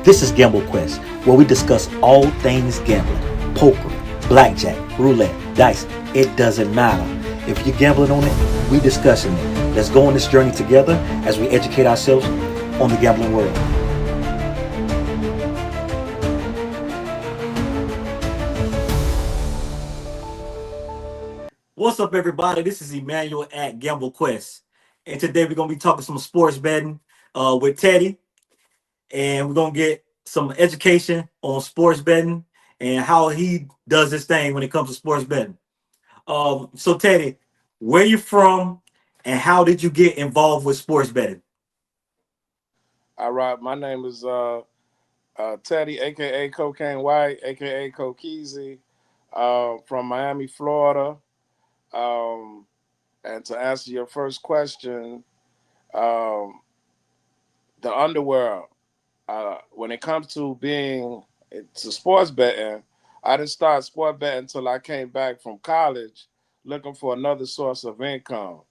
This is Gamble Quest, where we discuss all things gambling, poker, blackjack, roulette, dice. It doesn't matter. If you're gambling on it, we discussing it. Let's go on this journey together as we educate ourselves on the gambling world. What's up, everybody? This is Emmanuel at Gamble Quest, and today we're gonna be talking some sports betting with Teddy, and we're gonna get some education on sports betting and how he does his thing when it comes to sports betting. So Teddy, where you from, and how did you get involved with sports betting? All right, my name is Teddy, aka Cocaine White, aka Cokeezy, from Miami, Florida. Um, and to answer your first question, um, the underworld. When it comes to being to sports betting, I didn't start sport betting until I came back from college, looking for another source of income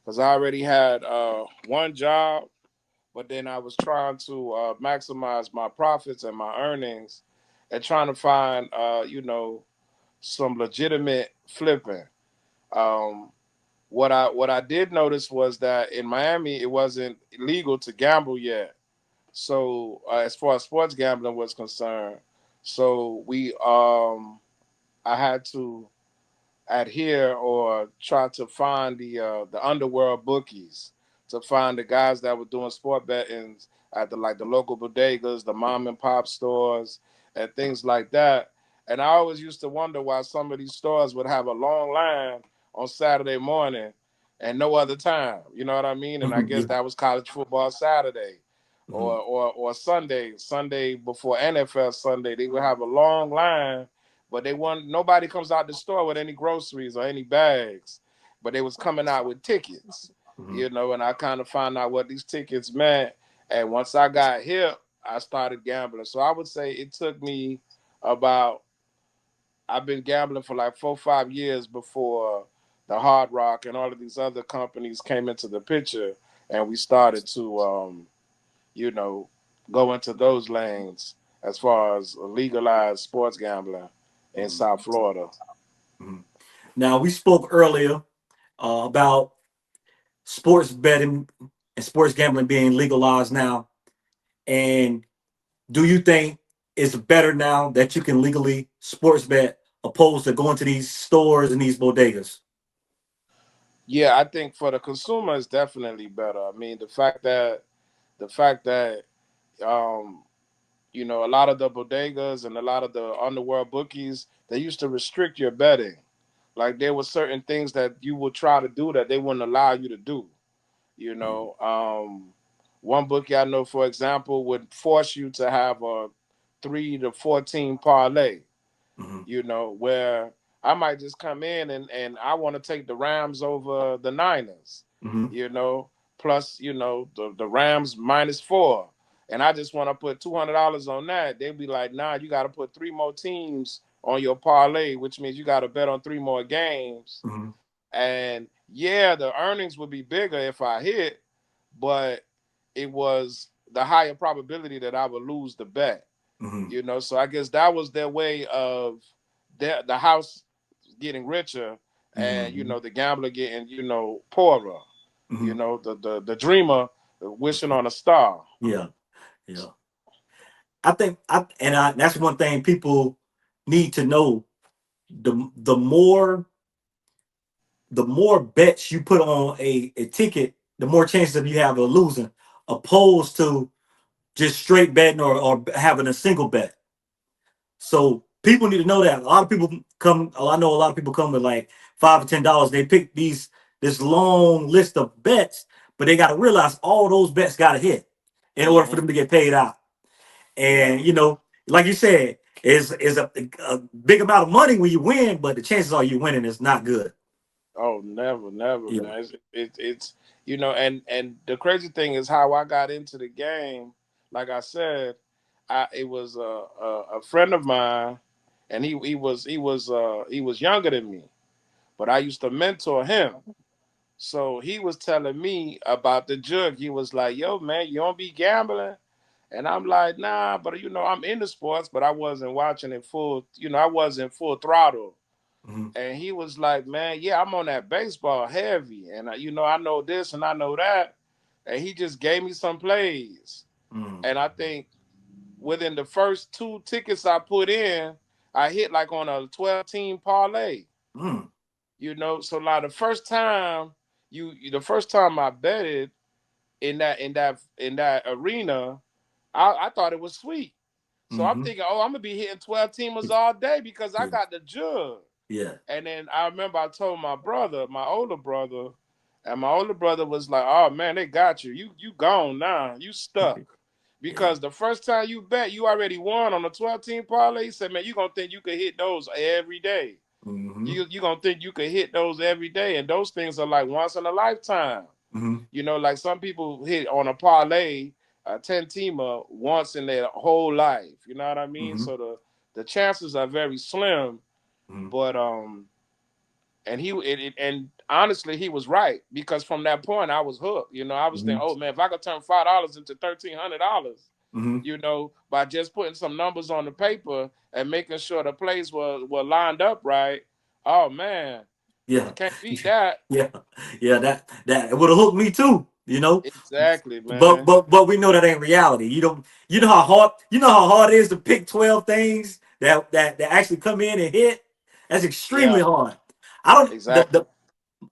because I already had one job, but then I was trying to maximize my profits and my earnings, and trying to find, some legitimate flipping. Um, what I did notice was that in Miami it wasn't legal to gamble yet. So as far as sports gambling was concerned, so I had to adhere or try to find the underworld bookies, to find the guys that were doing sport betting at the local bodegas, the mom and pop stores, and things like that. And I always used to wonder why some of these stores would have a long line on Saturday morning and no other time. You know what I mean? And I guess Yeah. that was college football Saturday. Mhm. Or Sunday before NFL Sunday, they would have a long line, but they want nobody comes out the store with any groceries or any bags, but they was coming out with tickets, Mhm. and I kind of found out what these tickets meant. And once I got hip, I started gambling. So I would say it took me about I've been gambling for like 4 or 5 years before the Hard Rock and all of these other companies came into the picture, and we started to you know, go into those lanes as far as legalized sports gambling in Mhm. South Florida. Mhm. Now we spoke earlier about sports betting and sports gambling being legalized now, and do you think it's better now that you can legally sports bet opposed to going to these stores and these bodegas? Yeah, I think for the consumer it's definitely better. I mean, the fact that um, a lot of the bodegas and a lot of the underworld bookies, they used to restrict your betting. Like there were certain things that you would try to do that they wouldn't allow you to do. You Mhm. know, one bookie I know, for example, would force you to have a 3 to 14 parlay. Mhm. Where I might just come in and I want to take the Rams over the Niners, Mhm. you know, plus, the Rams -4. And I just want to put $200 on that. They'd be like, nah, you got to put three more teams on your parlay, which means you got to bet on three more games. Mhm. And yeah, the earnings would be bigger if I hit, but it was the higher probability that I would lose the bet. Mhm. So I guess that was their way of the house getting richer, and Mhm. the gambler getting poorer. Mhm. The dreamer wishing on a star. Yeah, yeah. I think that's one thing people need to know. The more bets you put on a ticket, the more chances of you have of losing, opposed to just straight betting or having a single bet. So people need to know that. A lot of people come. I know a lot of people come with like $5 or $10. They pick this long list of bets, but they got to realize all those bets got to hit in order for Hmm. them to get paid out. Yeah. And like you said, is a big amount of money when you win, but the chances are you winning is not good. Oh, never, never, Yeah. man. It's and the crazy thing is how I got into the game. Like I said, it was a friend of mine, and he was younger than me, but I used to mentor him. So he was telling me about the jug. He was like, "Yo, man, you don't be gambling." And I'm like, nah, but I'm into sports, but I wasn't watching it full, I wasn't full throttle. Mm-hmm. And he was like, man, yeah, I'm on that baseball heavy. And, I know this and I know that. And he just gave me some plays. Mm-hmm. And I think within the first two tickets I put in, I hit like on a 12 team parlay. Mm-hmm. So like the first time I betted in that arena, I thought it was sweet. So I'm Mm-hmm. thinking, oh, I'm gonna be hitting 12 teamers all day because I Yeah. got the jug. Yeah. And then I remember I told my brother, my older brother, and my older brother was like, "Oh man, they got you. You gone now. You stuck." Yeah. Because the first time you bet, you already won on a 12 team parlay. He said, "Man, you gonna think you could hit those every day. Mm-hmm. You gonna think you could hit those every day, and those things are like once in a lifetime. Mm-hmm. Like some people hit on a parlay, a 10 teamer once in their whole life. You know what I mean? Mm-hmm. So the chances are very slim, Mm-hmm. but and honestly he was right because from that point I was hooked. I was thinking, oh man, if I could turn $5 into $1,300, Mm-hmm. by just putting some numbers on the paper and making sure the plays were lined up right. Oh man, Yeah. can't beat that. Yeah. Yeah. That would have hooked me too. Exactly, But man. but but we know that ain't reality. You know how hard it is to pick 12 things that actually come in and hit. That's extremely Yeah, hard. I don't exactly.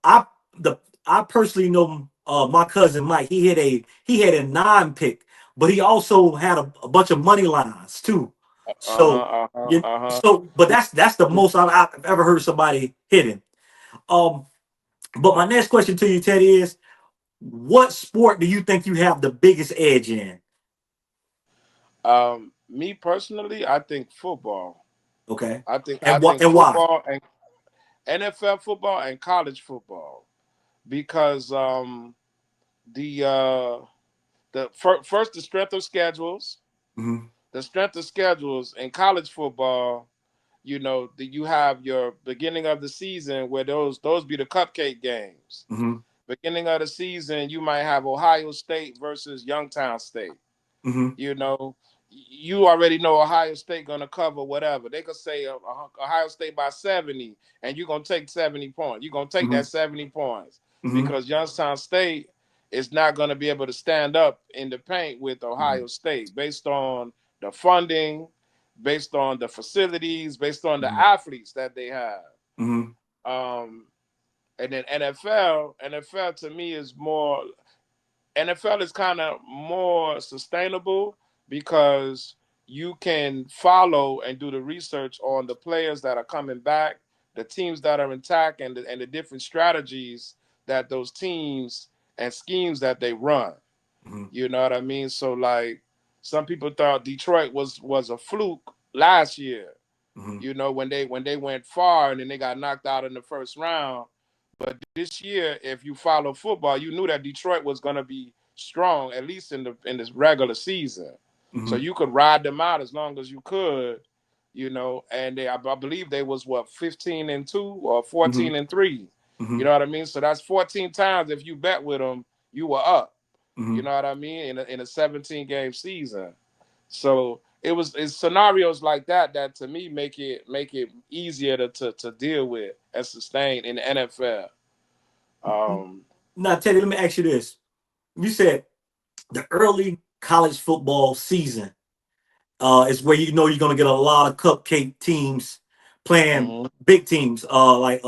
I the I personally know my cousin Mike. He had a nine pick, but he also had a bunch of money lines too. So Uh-huh. but that's the most I've ever heard somebody hitting. Um, but my next question to you, Teddy, is what sport do you think you have the biggest edge in? Me personally, I think football. Okay, I and what think and why? football and NFL football and college football because the first the strength of schedules, Mm-hmm. in college football. That you have your beginning of the season where those be the cupcake games. Mm-hmm. Beginning of the season, you might have Ohio State versus Youngstown State. Mm-hmm. You know, you already know Ohio State gonna cover whatever. They could say Ohio State by 70, and you're gonna take 70 points. You're gonna take Mm-hmm. that 70 points Mm-hmm. because Youngstown State is not gonna be able to stand up in the paint with Mm-hmm. Ohio State based on the funding, based on the facilities, based on the athletes that they have. Mm-hmm. Um, and then NFL to me is more NFL is kind of more sustainable because you can follow and do the research on the players that are coming back, the teams that are intact, and the different strategies that those teams and schemes that they run. Mm-hmm. You know what I mean? So like some people thought Detroit was a fluke last year. Mm-hmm. When they went far and then they got knocked out in the first round. But this year, if you follow football, you knew that Detroit was going to be strong at least in this regular season. So Mm-hmm. you could ride them out as long as you could, And I believe they was what 15-2 or Mm-hmm. 14-3. You Mm-hmm. know what I mean? So that's 14 times if you bet with them, you were up. You Mm-hmm. know what I mean? In a 17 game season. So it's scenarios like that to me make it easier to deal with and sustain in the NFL. Um, Now, Teddy, let me ask you this. You said the early college football season is where you know you're going to get a lot of cupcake teams playing mhm. big teams, like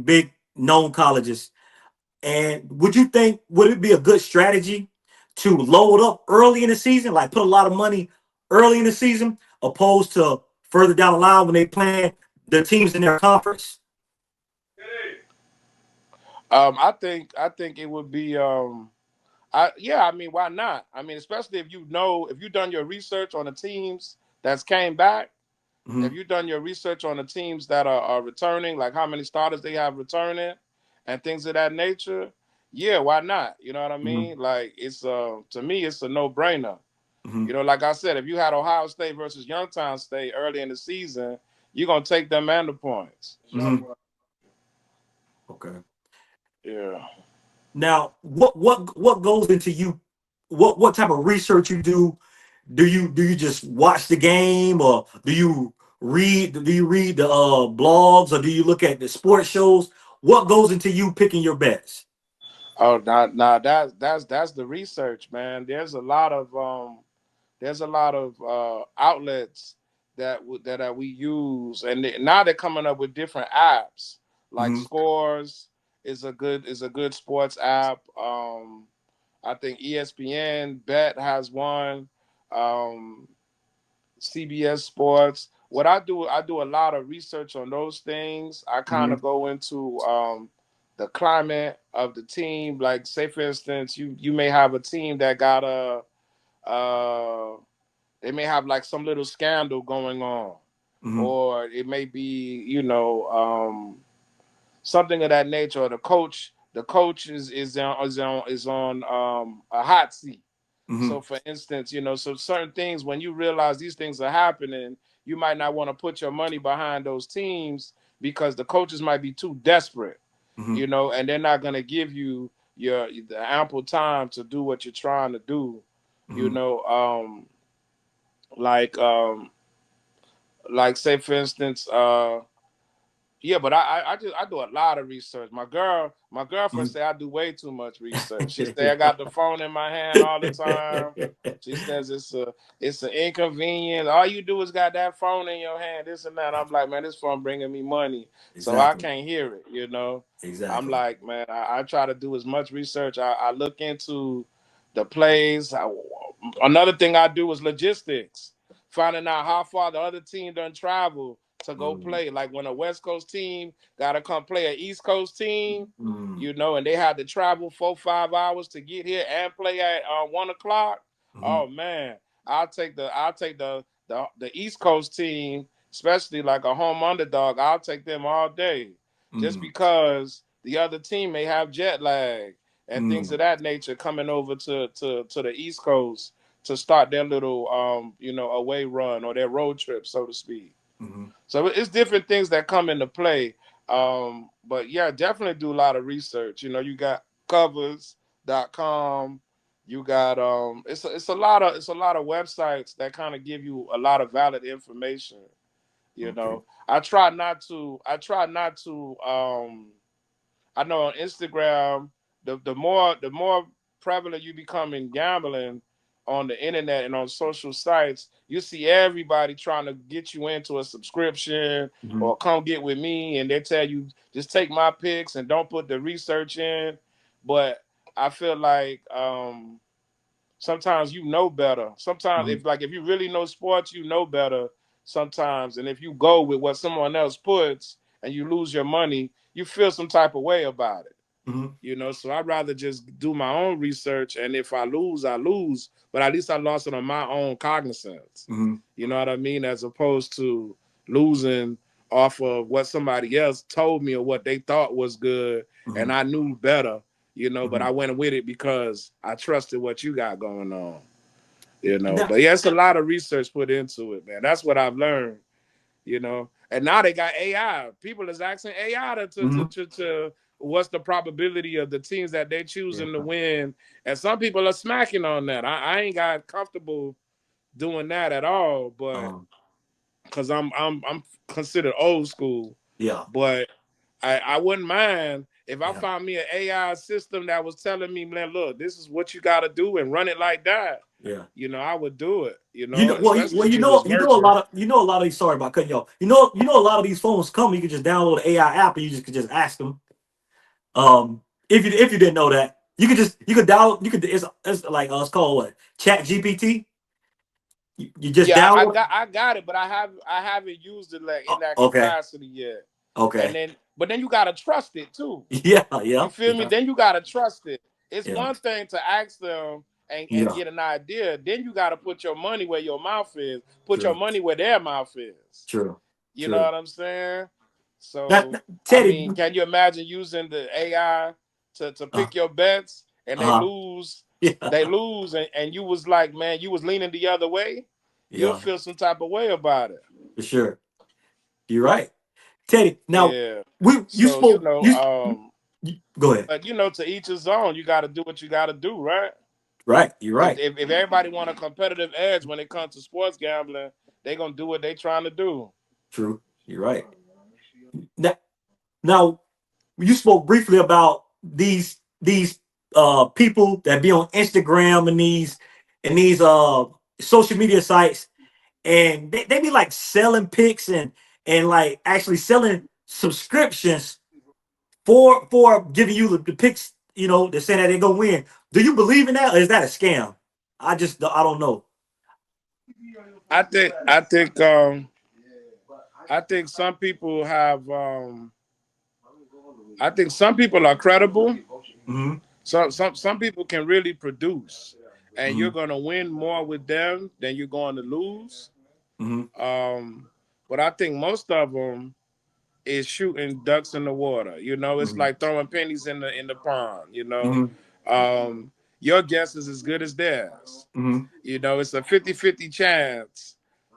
big known colleges. And would it be a good strategy to load up early in the season, like put a lot of money early in the season, opposed to further down the line when they playing the teams in their conference? I think it would be I mean why not? I mean especially if you've done your research on the teams that's came back, if Mm-hmm. you've done your research on the teams that are returning, like how many starters they have returning and things of that nature, yeah, why not? You know what I Mm-hmm. mean? Like it's to me it's a no brainer. Mm-hmm. Like I said, if you had Ohio State versus Youngstown State early in the season, you're gonna take them and the points. Mm-hmm. Okay. Yeah. Now, what goes into you? what type of research you do? Do you just watch the game, or do you read the blogs, or do you look at the sports shows? What goes into you picking your bets? Oh, now that's the research, man. There's a lot of outlets that we use, and now they're coming up with different apps. Like Mm-hmm. Scores is a good sports app. I think ESPN Bet has one. Um, CBS Sports. What I do a lot of research on those things. I kind Mm-hmm. of go into the climate of the team. Like, say for instance, you may have a team that got uh, they may have like some little scandal going on, Mm-hmm. or it may be something of that nature. Or the coach is on a hot seat. Mm-hmm. So, for instance, so certain things, when you realize these things are happening, you might not want to put your money behind those teams because the coaches might be too desperate, Mm-hmm. and they're not going to give you the ample time to do what you're trying to do, you Mm-hmm. know. Like like say for instance, yeah, but I do a lot of research. My girlfriend say I do way too much research. She say I got the phone in my hand all the time. She says it's an inconvenience. All you do is got that phone in your hand, this and that. I'm like, man, this phone bringing me money, so I Exactly. can't hear it. I'm Exactly. like, man, I try to do as much research. I look into the plays. Another thing I do is logistics, finding out how far the other team done travel to go Mm-hmm. play. Like when a West Coast team got to come play an East Coast team, Mm-hmm. and they had to travel 4 5 hours to get here and play at 1 o'clock. Mm-hmm. Oh man, I'll take the East Coast team, especially like a home underdog. I'll take them all day, just Mm-hmm. because the other team may have jet lag and things Mm-hmm. of that nature coming over to the East Coast to start their little away run or their road trip, so to speak. Mm-hmm. So it's different things that come into play. But yeah, definitely do a lot of research. You got covers.com. You got it's a lot of websites that kind of give you a lot of valid information. Okay. I try not to I know on Instagram, the more prevalent you become in gambling on the internet and on social sites, you see everybody trying to get you into a subscription Mm-hmm. or come get with me, and they tell you just take my picks and don't put the research in. But I feel like sometimes you know better. Sometimes Mm-hmm. if you really know sports, you know better sometimes. And if you go with what someone else puts and you lose your money, you feel some type of way about it. Mm-hmm. So I'd rather just do my own research, and if I lose, I lose. But at least I lost it on my own cognizance. Mm-hmm. You know what I mean? As opposed to losing off of what somebody else told me or what they thought was good, and Mm-hmm. I knew better. But Mm-hmm. I went with it because I trusted what you got going on. Now, But yeah, it's a lot of research put into it, man. That's what I've learned. And now they got AI. People is asking AI mm-hmm. to what's the probability of the teams that they Yeah. choosing to win, and some people are smacking on that. I ain't got comfortable doing that at all, but Um. because I'm considered old school, Yeah. but I wouldn't mind if I Yeah. found me an AI system that was telling me, man, look, this is what you got to do and run it like that. Yeah. I would do it. Well, Especially if you it was know, a working. lot of, these. Sorry about cutting you off. A lot of these phones come. You can just download the AI app and you just could just ask them. If you didn't know that, you could download. You could. It's like it's called what? Chat GPT. You just Yeah, I download. got I got it, but I haven't used it like in that Okay. capacity yet. And Okay. then you gotta trust it too. Yeah. You Yeah. feel me? Yeah. Then you gotta trust it. It's Yeah. one thing to ask them and Yeah. get an idea. Then you gotta put your money where your mouth is. Put your True. money where their mouth is. True. You know True. what I'm saying? That So I Teddy. mean, can you imagine using the AI to Uh. pick your bets and they Uh. lose, they Yeah. lose, and you was like, man, you was leaning the other way, you'll Yeah. feel some type of way about it. For sure. You're right, Teddy. Now, Yeah. we you So spoke. You go ahead. but to each his own. You got to do what you got to do, right? Right. You're If right. if, if everybody want a competitive edge when it comes to sports gambling, they gonna do what they trying to do. True. You're right. Now, now you spoke briefly about these people that be on Instagram and these social media sites, and they be like selling pics and like actually selling subscriptions for giving you the picks, they're saying that they're gonna win. Do you believe in that, or is that a scam? I don't know. I think I think um I think some people have I think some people are credible. Mm-hmm. Some people can really produce, and you're Mm-hmm. gonna win more with them than you're going to lose. Mm-hmm. Um, but I think most of them is shooting ducks in the water. It's Mm-hmm. like throwing pennies in the pond. Mm-hmm. Your guess is as good as theirs. Mm-hmm. It's a 50-50 chance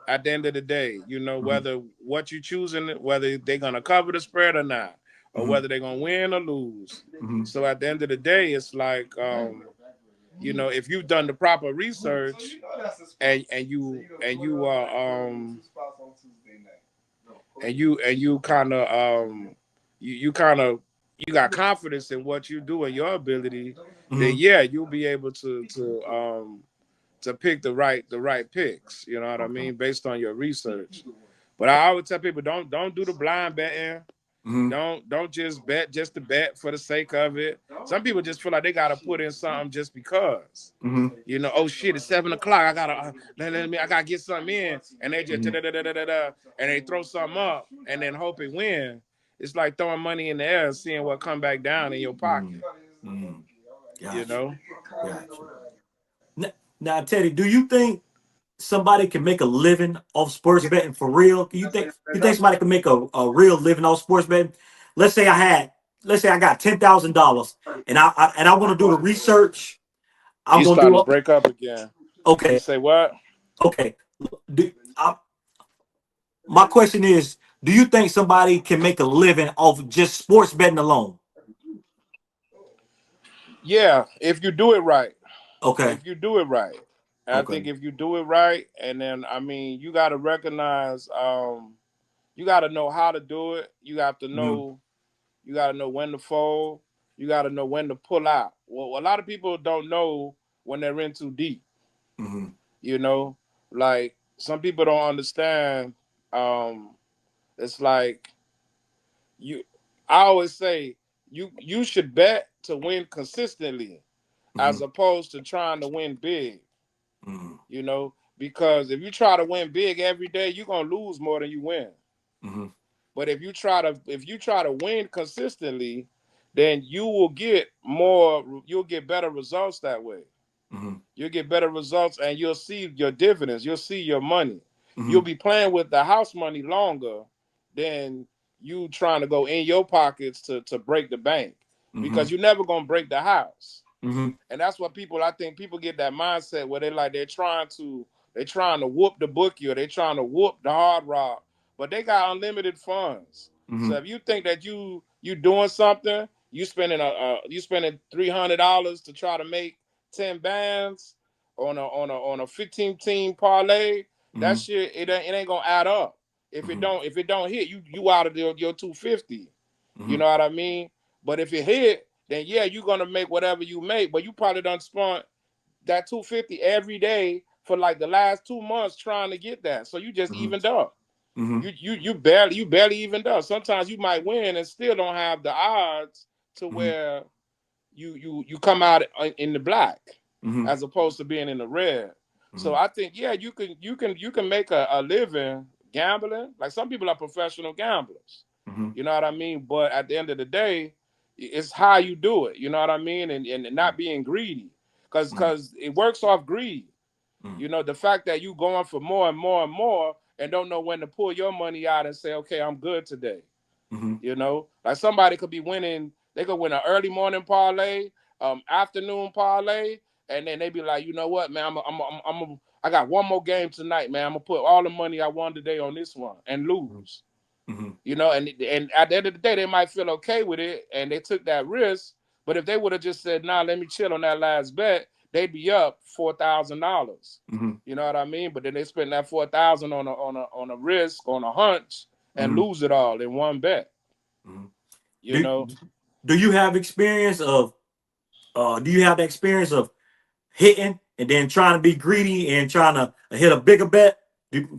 at the end of the day, Mm-hmm. whether what you choosing, whether they're gonna cover the spread or not, or Mm-hmm. whether they're gonna win or lose. Mm-hmm. So at the end of the day, it's like if you've done the proper research and you are and you kind of you kind of you got confidence in what you do and your ability, then Mm-hmm. yeah, you'll be able to pick the right picks. You know what I Okay. mean, based on your research. But I always tell people don't do the blind betting. Mm-hmm. Don't just bet just to bet for the sake of it. Some people just feel like they gotta put in something just because. Mm-hmm. Oh shit, it's 7 o'clock. I gotta I gotta get something in, and they just Mm-hmm. and they throw something up and then hope it win. It's like throwing money in the air and seeing what come back down in your pocket. Mm-hmm. Mm-hmm. You Gotcha. know, Gotcha. Now, Teddy, do you think somebody can make a living off sports betting for real? You think somebody can make a real living off sports betting? Let's say I had, let's say I got $10,000 and I want to do the research. I'm you gonna starting to do break up again. You okay, say what? okay. Do, my question is, do you think somebody can make a living off just sports betting alone? Yeah, if you do it right. Okay, If you do it right. And I okay. think if you do it right, and then I mean, you got to recognize, you got to know how to do it. Mm-hmm. You got to know when to fold. You got to know when to pull out. Well, a lot of people don't know when they're in too deep. Mm-hmm. You know, like some people don't understand. Um, it's like you. I always say you should bet to win consistently Mm-hmm. as opposed to trying to win big. Mm-hmm. Because if you try to win big every day, you're gonna lose more than you win. Mm-hmm. But if you try to win consistently, then you'll get better results that way. Mm-hmm. You'll get better results and you'll see your dividends, you'll see your money. You'll Mm-hmm. be playing with the house money longer than you trying to go in your pockets to break the bank. Mm-hmm. Because you're never gonna break the house. Mm-hmm. And that's what I think people get that mindset where they're trying to whoop the bookie or they're trying to whoop the hard rock, but they got unlimited funds. So Mm-hmm. if you think that you doing something, you spending $300 to try to make 10 bands on a 15 team parlay, that Mm-hmm. shit it ain't gonna add up. Mm-hmm. If it don't hit, you out of your 250. You Mm-hmm. know what I mean? But if it hit, then yeah, you're gonna make whatever you make. But you probably done spent that 250 every day for like the last 2 months trying to get that. So you just Mm-hmm. evened up. Mm-hmm. You barely evened up. Sometimes you might win and still don't have the odds to Mm-hmm. where you come out in the black Mm-hmm. as opposed to being in the red. So Mm-hmm. I think yeah, you can make a living gambling. Like some people are professional gamblers. Mm-hmm. You know what I mean? But at the end of the day, it's how you do it. You know what I mean? And not being greedy, because Mm-hmm. it works off greed. Mm-hmm. The fact that you going for more and more and more and don't know when to pull your money out and say, okay, I'm good today. Mm-hmm. Like somebody could be winning. They could win an early morning parlay, afternoon parlay, and then they be like, you know what, man, I got one more game tonight, man. I'm gonna put all the money I won today on this one and lose. Mm-hmm. And at the end of the day, they might feel okay with it, and they took that risk. But if they would have just said, "Nah, let me chill on that last bet," they'd be up $4,000. Mm-hmm. You know what I mean? But then they spend that 4,000 on a risk, on a hunch, and Mm-hmm. lose it all in one bet. Mm-hmm. You Do know, Do you have experience of do you have the experience of hitting and then trying to be greedy and trying to hit a bigger bet?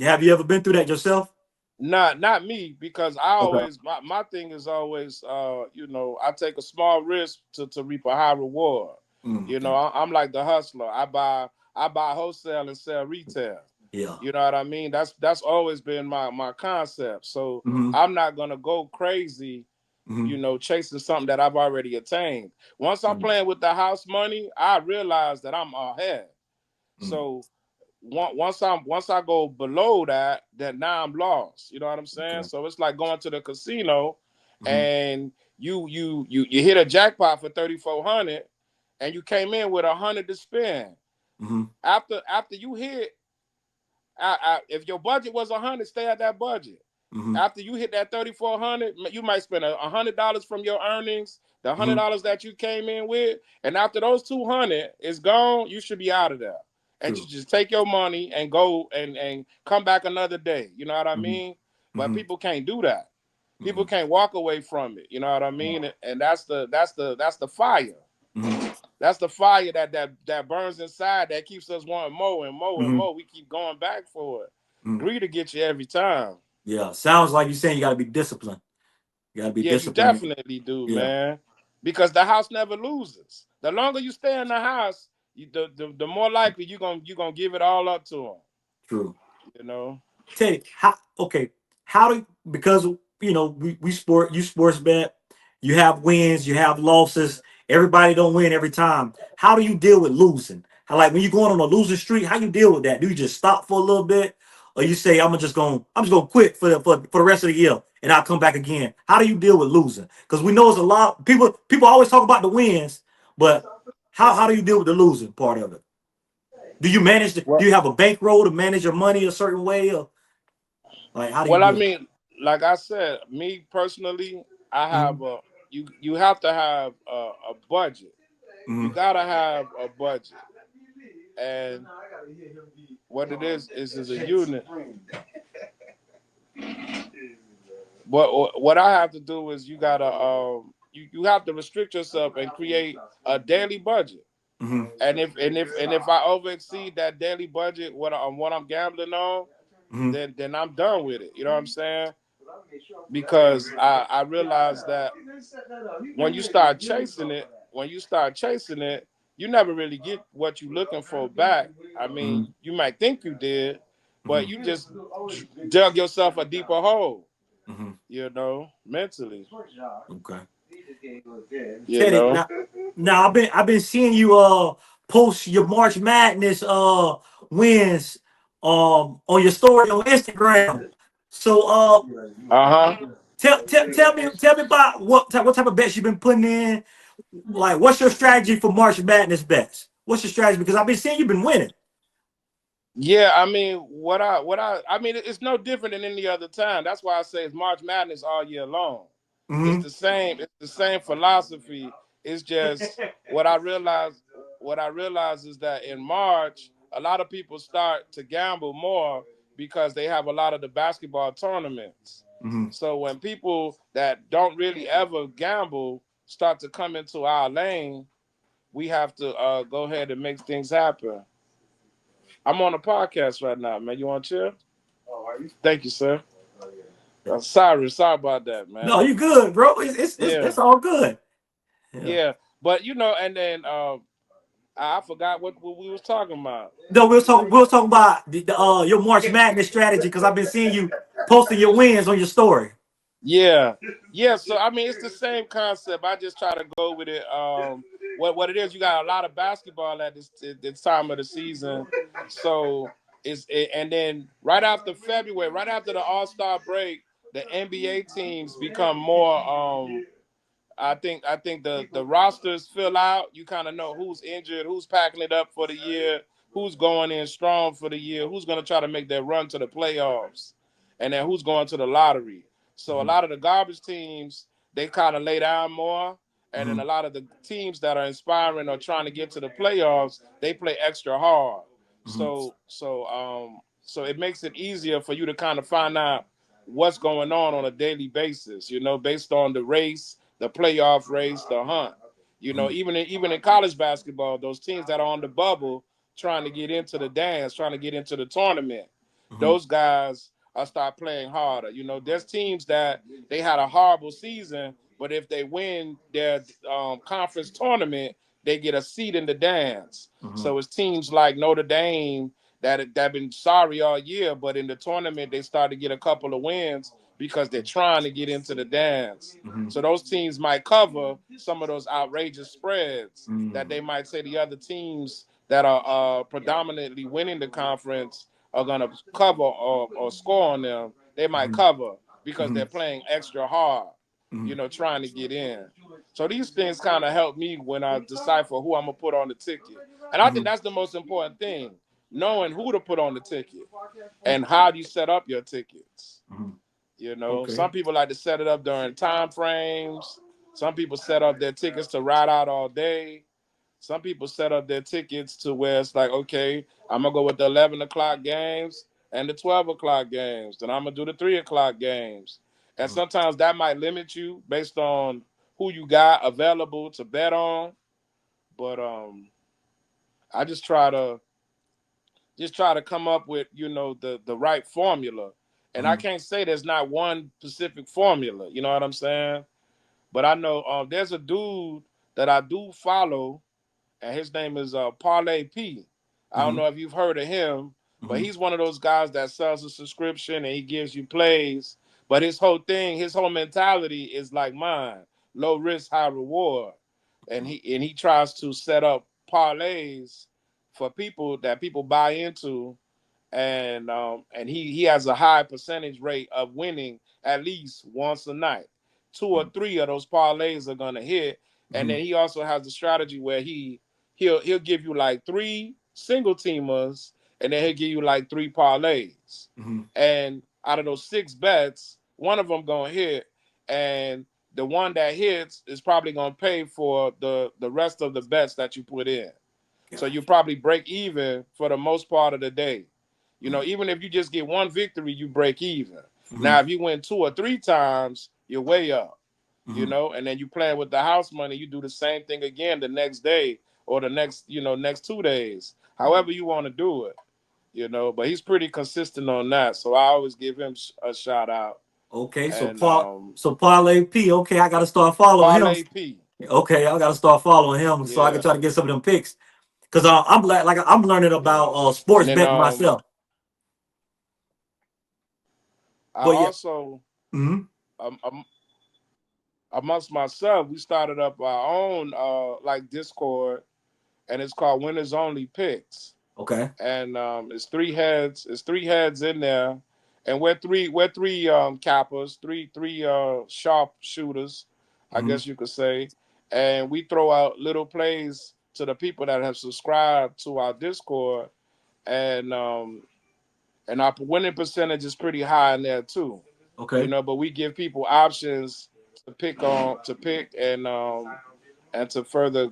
Have you ever been through that yourself? not me, because I Okay. always my thing is always I take a small risk to reap a high reward. Mm, You okay. know, I'm like the hustler. I buy wholesale and sell retail. Yeah. You know what I mean? That's always been my concept. So Mm-hmm. I'm not gonna go crazy, Mm-hmm. chasing something that I've already attained. Once I'm Mm-hmm. playing with the house money, I realize that I'm ahead. So once I go below that, then now I'm lost. You know what I'm saying? Okay. So it's like going to the casino, Mm-hmm. and you hit a jackpot for 3,400, and you came in with 100 to spend. Mm-hmm. After you hit, if your budget was 100, stay at that budget. Mm-hmm. After you hit that 3,400, you might spend $100 from your earnings, the hundred Mm-hmm. dollars that you came in with, and after those 200 is gone, you should be out of there, and you True. just take your money and go and come back another day. You know what I Mm-hmm. mean? But Mm-hmm. people can't do that. People Mm-hmm. can't walk away from it. You know what I mean? And that's the fire. Mm-hmm. That's the fire that burns inside, that keeps us wanting more and more and Mm-hmm. more. We keep going back for it. Mm-hmm. Greed to get you every time. Yeah. Sounds like you're saying you got to be disciplined. You got to be Yeah, you disciplined. definitely do, Yeah. man. Because the house never loses. The longer you stay in the house, the more likely you gonna give it all up to them. True. You know. Teddy, how okay, how do because we sport you sports bet, you have wins, you have losses, everybody don't win every time. How do you deal with losing? How like when you're going on a losing streak, how you deal with that? Do you just stop for a little bit? Or you say I'm just gonna quit for the rest of the year and I'll come back again. How do you deal with losing? Because we know it's a lot people always talk about the wins, but how do you deal with the losing part of it? Do Well, you have a bankroll to manage your money a certain way or like, how do you well, I do it? mean, like I said, me personally, I Mm-hmm. have you have to have a budget. You Mm-hmm. gotta have a budget, and what it is a unit. What I have to do is you have to restrict yourself and create a daily budget. Mm-hmm. And if I over exceed that daily budget, what I'm gambling on, Mm-hmm. then I'm done with it. You know what I'm saying? Because I realize that when you start chasing it, you never really get what you're looking for back. I Mm-hmm. mean, you might think you did, but Mm-hmm. you just dug yourself a deeper hole. Mm-hmm. Mentally. Okay. You Teddy, know. now I've been seeing you post your March Madness wins on your story on Instagram. So Uh huh. tell me about what type of bets you've been putting in. Like, what's your strategy for March Madness bets? What's your strategy? Because I've been seeing you've been winning. Yeah, I mean, I mean, it's no different than any other time. That's why I say it's March Madness all year long. It's Mm-hmm. the same. It's the same philosophy. It's just what I realized. What I realized is that in March, a lot of people start to gamble more because they have a lot of the basketball tournaments. Mm-hmm. So when people that don't really ever gamble start to come into our lane, we have to go ahead and make things happen. I'm on a podcast right now, man. You want to chill? Thank you, sir. Sorry about that, No, man. you good, bro. Yeah, It's all good. Yeah. yeah. But and then I forgot what we was talking about. No, we'll talk about your March Madness strategy because I've been seeing you posting your wins on your story. Yeah, yeah. So I mean, it's the same concept. I just try to go with it. What it is? You got a lot of basketball at this time of the season, so and then right after February, right after the All Star break, the NBA teams become more. I think the rosters fill out. You kind of know who's injured, who's packing it up for the year, who's going in strong for the year, who's going to try to make their run to the playoffs, and then who's going to the lottery. So a Mhm. lot of the garbage teams, they kind of lay down more, And then Mm-hmm. a lot of the teams that are inspiring or trying to get to the playoffs, they play extra hard. Mm-hmm. So it makes it easier for you to kind of find out what's going on a daily basis. Based on the race, the playoff race, the hunt. Even in college basketball, those teams that are on the bubble trying to get into the dance, trying to get into the tournament, Mm-hmm. those guys start playing harder. There's teams that they had a horrible season, but if they win their conference tournament, they get a seat in the dance. Mm-hmm. So it's teams like Notre Dame that been sorry all year, but in the tournament they start to get a couple of wins because they're trying to get into the dance. Mm-hmm. So those teams might cover some of those outrageous spreads that Mm-hmm. they might say the other teams that are predominantly winning the conference are going to cover or score on them. They might cover because Mm-hmm. they're playing extra hard, Mm-hmm. trying to get in. So these things kind of help me when I decipher who I'm going to put on the ticket. And I think Mm-hmm. that's the most important thing, knowing who to put on the ticket and how do you set up your tickets. Mm-hmm. Some Okay. people like to set it up during time frames. Some people set up their tickets to ride out all day. Some people set up their tickets to where it's like, okay, I'm gonna go with the 11 o'clock games and the 12 o'clock games. Then I'm gonna do the 3 o'clock games. And Mm-hmm. sometimes that might limit you based on who you got available to bet on. But I just try to come up with the right formula. And I Mm-hmm. can't say there's not one specific formula. You know what I'm saying? But I know there's a dude that I do follow, and his name is Parlay P. I don't Mm-hmm. know if you've heard of him, but Mm-hmm. he's one of those guys that sells a subscription and he gives you plays. But his whole mentality is like mine: low risk, high reward. And he tries to set up parlays for people that people buy into, and he has a high percentage rate of winning at least once a night. Two or three of those parlays are gonna hit, and Mm-hmm. then he also has the strategy where he'll give you like three single teamers, and then he'll give you like three parlays, Mm-hmm. and out of those six bets, one of them gonna hit, and the one that hits is probably gonna pay for the rest of the bets that you put in. So you Gotcha. probably break even for the most part of the day. Even if you just get one victory, you break even. Mm-hmm. Now, if you win two or three times, you're way up. Mm-hmm. And then you play with the house money, you do the same thing again the next day or the next 2 days. Mm-hmm. However you want to do it. But he's pretty consistent on that, so I always give him a shout out. Okay, so And Parlay P. Okay, I gotta start following him. Parlay P, Okay, I gotta start following him so I can yeah. try to get some of them picks. Cause I'm like I'm learning about Yes. sports And then betting myself. I But yeah. also Mm-hmm. um, amongst myself, we started up our own like Discord, and it's called Winners Only Picks. Okay. And it's three heads. It's three heads in there, and we're three cappers, three sharp shooters, I Mm-hmm. guess you could say. And we throw out little plays to the people that have subscribed to our Discord, and our winning percentage is pretty high in there too. Okay. But we give people options to pick and to further,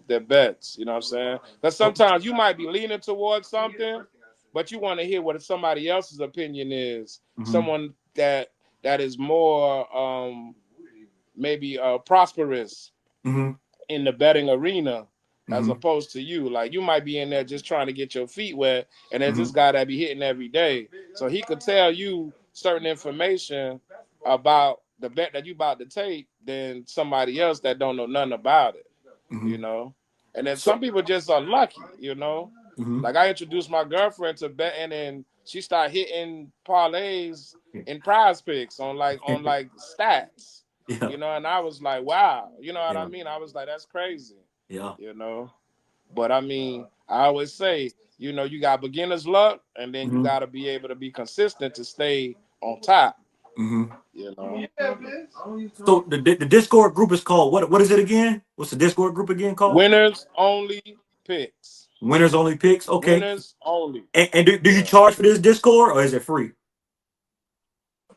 their bets. You know what I'm saying? Because Oh, sometimes you might be leaning towards something, but you want to hear what somebody else's opinion is. mm-hmm. Someone that is more maybe prosperous Mm-hmm. in the betting arena as Mm-hmm. opposed to you. Like you might be in there just trying to get your feet wet, and there's Mm-hmm. this guy that be hitting every day. So he could tell you certain information about the bet that you about to take than somebody else that don't know nothing about it, you Mm-hmm. know. And then some So. people just are lucky. Mm-hmm. Like I introduced my girlfriend to betting and she started hitting parlays in prize picks on like stats, Yeah. and I was like, wow, you know what I Yeah. mean? I was like, that's crazy, Yeah. you know. But I mean, I always say, you got beginner's luck, and then you Mm-hmm. got to be able to be consistent to stay on top, Mm-hmm. you know. So the Discord group is called what is it again? What's the Discord group again called? Winners only picks. Winners only picks. Okay. Winners only. And do you Yeah. charge for this Discord or is it free?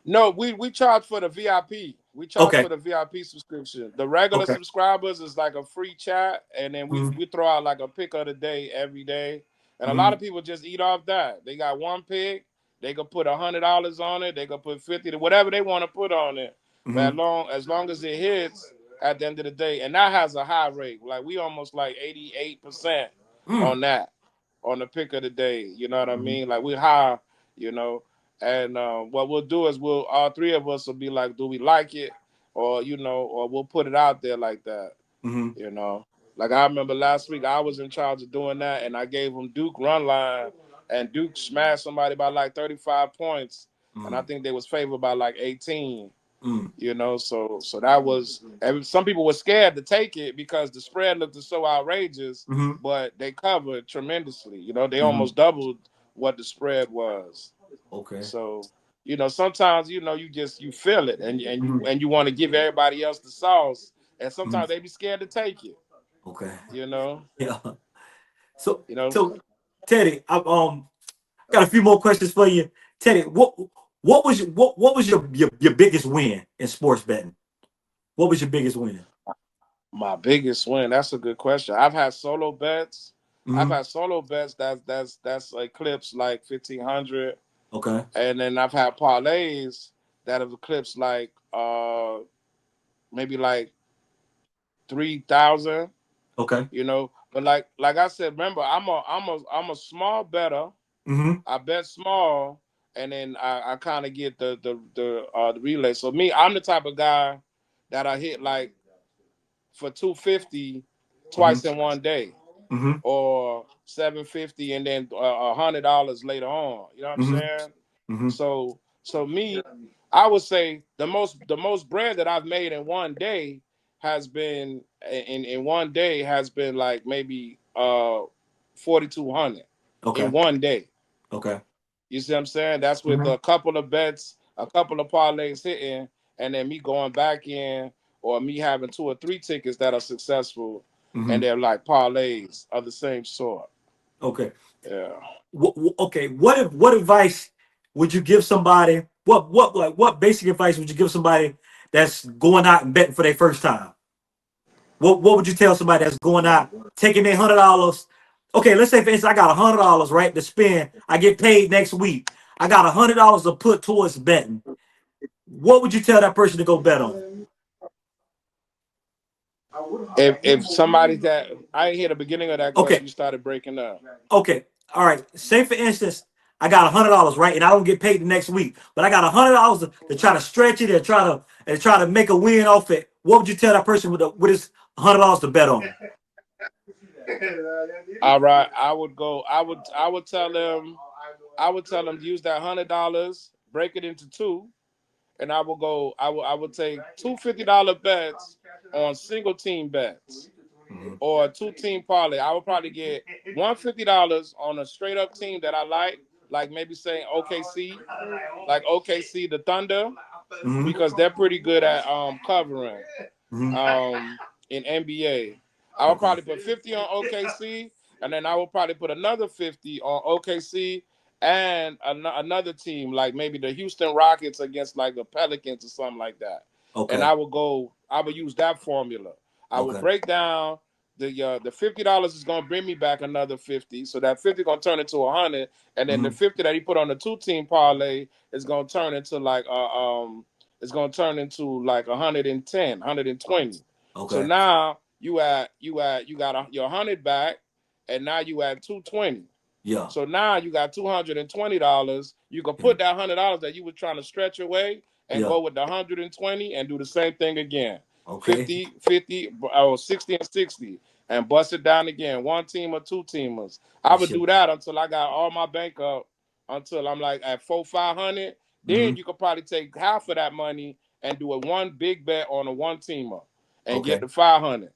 No, we charge for the VIP. We charge Okay. for the VIP subscription. The regular Okay. subscribers is like a free chat, and then we Mm-hmm. we throw out like a pick of the day every day. And a lot Mm-hmm. of people just eat off that. They got one pick. They could put $100 on it. They could put 50 to whatever they want to put on it. But Mm-hmm. as long as it hits at the end of the day, and that has a high rate. Like we almost like 88% Mm. on that on the pick of the day. You know what I Mm-hmm. mean? Like we high. You know, and what we'll do is we'll all three of us will be like, do we like it, or or we'll put it out there like that. Mm-hmm. You know, like I remember last week I was in charge of doing that, and I gave him Duke run line, and Duke smashed somebody by like 35 points, and I Mm. think they was favored by like 18. Mm. So that was, and some people were scared to take it because the spread looked so outrageous, Mm-hmm. but they covered tremendously. They Mm-hmm. almost doubled what the spread was. Okay. So, sometimes you feel it, and you Mm-hmm. and you want to give everybody else the sauce, and Mm-hmm. sometimes they be scared to take it. Okay. You know, Yeah. So you know. so Teddy, I got a few more questions for you. Teddy, what was your biggest win in sports betting? What was your biggest win? My biggest win. That's a good question. I've had solo bets. I've Mm-hmm. had solo bets that's eclipsed like 1,500, Okay. and then I've had parlays that have eclipsed like maybe like 3,000. Okay. But like I said, remember I'm a small better. Mm-hmm. I bet small, and then I kind of get the relay. So me, I'm the type of guy that I hit like for 250 Mm-hmm. twice in one day, Mm-hmm. or 750, and then $100 later on. You know what I'm Mm-hmm. saying? Mm-hmm. So me, I would say the most bread that I've made in one day has been in one day has been like maybe 4,200 in Okay. one day. Okay. You see what I'm saying? That's with Mm-hmm. a couple of bets, a couple of parlays hitting, and then me going back in, or me having two or three tickets that are successful, and Mm-hmm. they're like parlays of the same sort. Okay. Yeah. Okay. What advice would you give somebody? What basic advice would you give somebody that's going out and betting for their first time? What would you tell somebody that's going out taking their $100? Okay, let's say for instance I got $100 right to spend. I get paid next week. I got $100 to put towards betting. What would you tell that person to go bet on? If somebody that I didn't hear the beginning of that Okay, question, you started breaking up. okay, all right. Say for instance I got $100 right, and I don't get paid the next week, but I got $100 to try to stretch it and try to make a win off it. What would you tell that person with his $100 to bet on? All right, I would go. I would tell them. I would tell them to use that $100, break it into two, and I will go. I would take two $50 bets on single team bets, Mm-hmm. or a two-team parlay. I would probably get $150 on a straight up team that I like maybe saying OKC, like OKC the Thunder, Mm-hmm. because they're pretty good at covering Mm-hmm. in NBA. I would Okay. probably put 50 on OKC, and then I would probably put another 50 on OKC and another team, like maybe the Houston Rockets against like the Pelicans or something like that. And Okay. I would use that formula. I would Okay. break down the $50 is gonna bring me back another 50, so that 50 gonna turn into 100, and then the Mm-hmm. 50 that he put on the two-team parlay is gonna turn into like it's gonna turn into like 110, 120. So Okay. now you got your 100 back, and now you add 220. Yeah. So now you got $220. You can Yeah. put that $100 that you were trying to stretch away and Yeah. go with the 120 and do the same thing again. Okay. 50, 50, or 60 and 60, and bust it down again. One team or two teamers. I For would sure. do that until I got all my bank up, until I'm like at 4,500. Mm-hmm. Then you could probably take half of that money and do a one big bet on a one teamer and get Okay. the 500.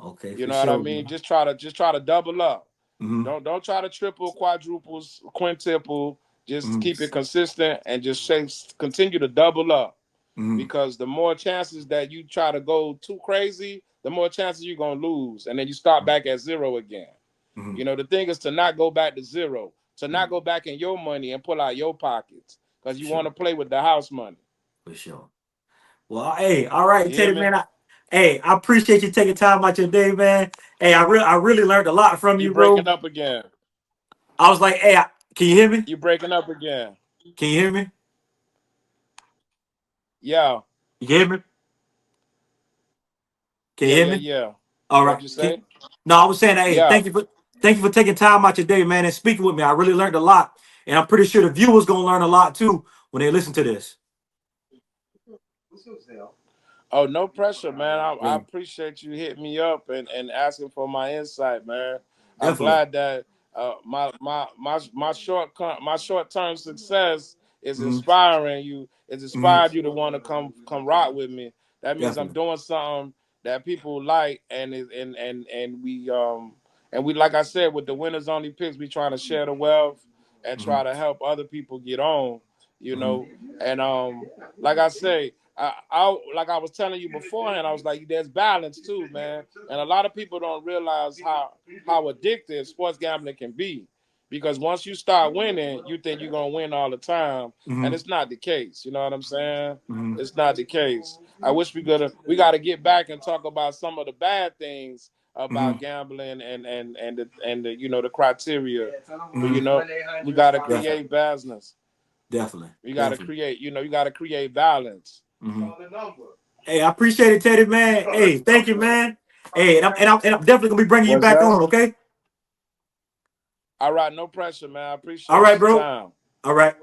Okay. You For know what I sure, mean? man. Just try to double up. Mm-hmm. Don't try to triple, quadruples, quintuple. Just Mm-hmm. keep it consistent and just continue to double up, Mm-hmm. because the more chances that you try to go too crazy, the more chances you're gonna lose, and then you start back at zero again. Mm-hmm. The thing is to not go back to zero, to Mm-hmm. not go back in your money and pull out your pockets, because you want Sure. to play with the house money. For sure. Well, hey, all right, You hear Teddy, me? man. Hey, I appreciate you taking time out your day, man. Hey, I really learned a lot from You you, breaking bro. up again. I was like, hey, can you hear me? You breaking up again. Can you hear me? Yeah. You can hear me? Can you Yeah, hear yeah, me? yeah. All right. What'd you say? No, I was saying, hey, Yeah. thank you for taking time out your day, man, and speaking with me. I really learned a lot, and I'm pretty sure the viewers gonna learn a lot too when they listen to this. Oh, no pressure, man. I Yeah, appreciate you hitting me up and asking for my insight, man. I'm definitely. glad that my short term success is Hmm. inspiring you. It's Hmm. inspired you to want to come rock with me. That means I'm Definitely. doing something that people like, and we, like I said, with the winners only picks, we trying to share the wealth and Hmm. try to help other people get on. You Hmm. know, and like I say, I like I was telling you beforehand, I was like, there's balance too, man. And a lot of people don't realize how addictive sports gambling can be. Because once you start winning, you think you're gonna win all the time, and Hmm. it's not the case. You know what I'm saying? Hmm. It's not the case. I wish we gotta get back and talk about some of the bad things Hmm. about gambling and the the criteria. But Hmm. we gotta Definitely. create business. Definitely. You gotta Definitely. create, you gotta create balance. Hmm. Hey, I appreciate it, Teddy, man. Hey, thank you, man. Hey, and I'm definitely gonna be bringing you What's back that? on, okay? All right, no pressure, man. I All appreciate right, your bro. time. All right.